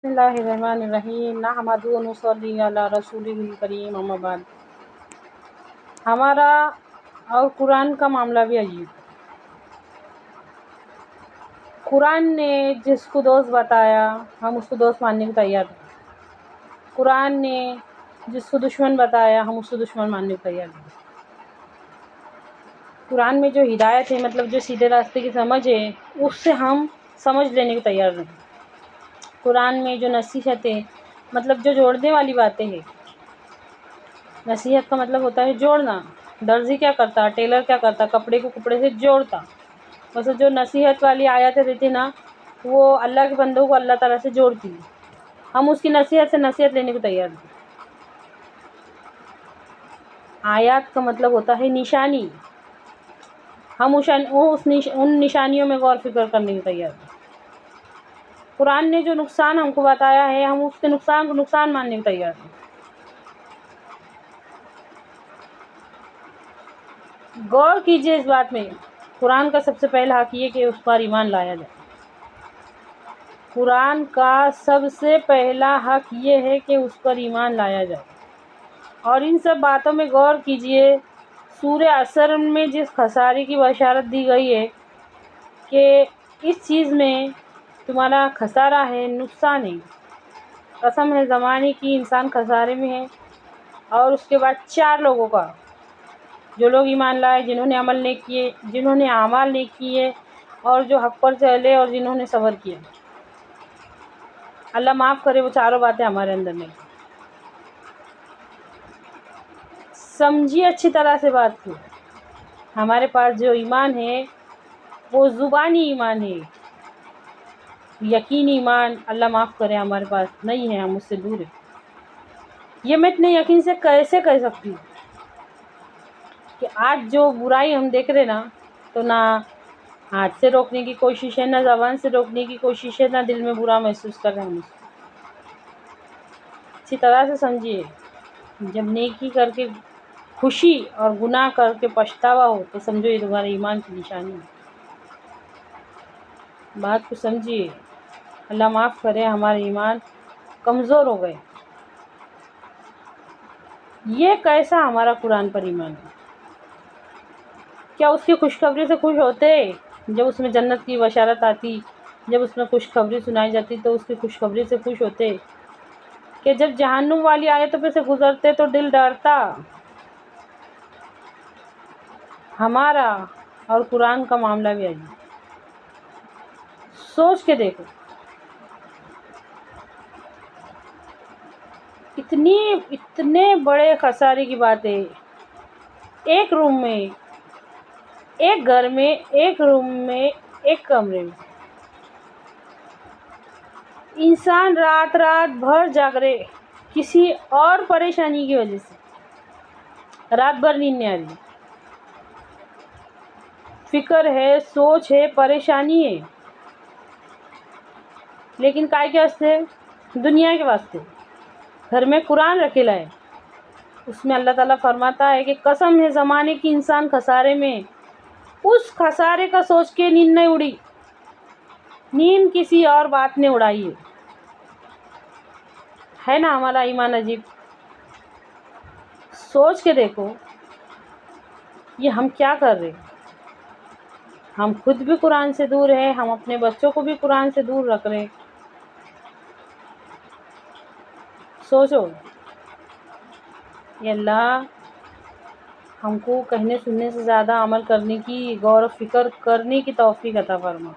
بسم اللہ الرحمن الرحیم نحمدہ و نصلی علی رسولہ الکریم اما بعد۔ ہمارا اور قرآن کا معاملہ بھی عجیب ہے۔ قرآن نے جس کو دوست بتایا ہم اس کو دوست ماننے کو تیار ہیں۔ قرآن نے جس کو دشمن بتایا ہم اس کو دشمن ماننے کو تیار ہیں۔ قرآن میں جو ہدایت ہے مطلب جو سیدھے راستے کی سمجھ ہے اس سے ہم سمجھ لینے کو تیار ہیں۔ قرآن میں جو نصیحت ہے مطلب جو جوڑنے والی باتیں ہیں، نصیحت کا مطلب ہوتا ہے جوڑنا۔ درزی کیا کرتا، ٹیلر کیا کرتا، کپڑے کو کپڑے سے جوڑتا۔ بس جو نصیحت والی آیاتیں رہتی نا وہ اللہ کے بندوں کو اللہ تعالیٰ سے جوڑتی، ہم اس کی نصیحت سے نصیحت لینے کو تیار ہیں۔ آیات کا مطلب ہوتا ہے نشانی، ہم ان نشانیوں میں غور فکر کرنے کو تیار ہیں۔ قرآن نے جو نقصان ہم کو بتایا ہے ہم اس کے نقصان کو نقصان ماننے کو تیار ہیں۔ غور کیجئے اس بات میں، قرآن کا سب سے پہلا حق یہ کہ اس پر ایمان لایا جائے۔ قرآن کا سب سے پہلا حق یہ ہے کہ اس پر ایمان لایا جائے۔ اور ان سب باتوں میں غور کیجئے، سورہ عصر میں جس خسارے کی بشارت دی گئی ہے کہ اس چیز میں تمہارا خسارہ ہے، نقصان ہے، قسم ہے زمانے کی انسان خسارے میں ہے۔ اور اس کے بعد 4 لوگوں کا، جو لوگ ایمان لائے، جنہوں نے عمل نہیں کیے، جنہوں نے اعمال نہیں کیے اور جو حق پر چلے اور جنہوں نے صبر کیا۔ اللہ معاف کرے وہ چاروں باتیں ہمارے اندر نہیں۔ سمجھیے اچھی طرح سے بات کو، ہمارے پاس جو ایمان ہے وہ زبانی ایمان ہے، یقینی ایمان اللہ معاف کرے ہمارے پاس نہیں ہے، ہم اس سے دور ہیں۔ یہ میں اتنے یقین سے کیسے کہہ سکتی ہوں کہ آج جو برائی ہم دیکھ رہے نا تو نہ ہاتھ سے روکنے کی کوشش ہے، نہ زبان سے روکنے کی کوشش ہے، نہ دل میں برا محسوس کر رہے ہیں ہم اس کو۔ اچھی طرح سے سمجھیے، جب نیکی کر کے خوشی اور گناہ کر کے پچھتاوا ہو تو سمجھو یہ تمہارے ایمان کی نشانی ہے۔ بات کو سمجھیے، اللہ معاف کرے ہمارے ایمان کمزور ہو گئے۔ یہ کیسا ہمارا قرآن پر ایمان ہے؟ کیا اس کی خوشخبری سے خوش ہوتے؟ جب اس میں جنت کی بشارت آتی، جب اس میں خوشخبری سنائی جاتی تو اس کی خوشخبری سے خوش ہوتے؟ کہ جب جہنم والی آیتوں پہ سے گزرتے تو دل ڈرتا؟ ہمارا اور قرآن کا معاملہ بھی عجیب۔ سوچ کے دیکھو، اتنے بڑے خسارے کی بات ہے، ایک روم میں، ایک گھر میں، ایک روم میں، ایک کمرے میں انسان رات بھر جاگ رہے کسی اور پریشانی کی وجہ سے، رات بھر نیند نہیں آ رہی، فکر ہے، سوچ ہے، پریشانی ہے، لیکن کائے کے واسطے؟ دنیا کے واسطے۔ گھر میں قرآن رکھے لائے، اس میں اللہ تعالیٰ فرماتا ہے کہ قسم ہے زمانے کی انسان خسارے میں، اس خسارے کا سوچ کے نیند نہیں اڑی، نیند کسی اور بات نے اڑائی ہے نا ہمارا ایمان عجیب؟ سوچ کے دیکھو یہ ہم کیا کر رہے ہیں۔ ہم خود بھی قرآن سے دور ہیں، ہم اپنے بچوں کو بھی قرآن سے دور رکھ رہے ہیں۔ سوچو، یہ اللہ ہم کو کہنے سننے سے زیادہ عمل کرنے کی، غور و فکر کرنے کی توفیق عطا فرما۔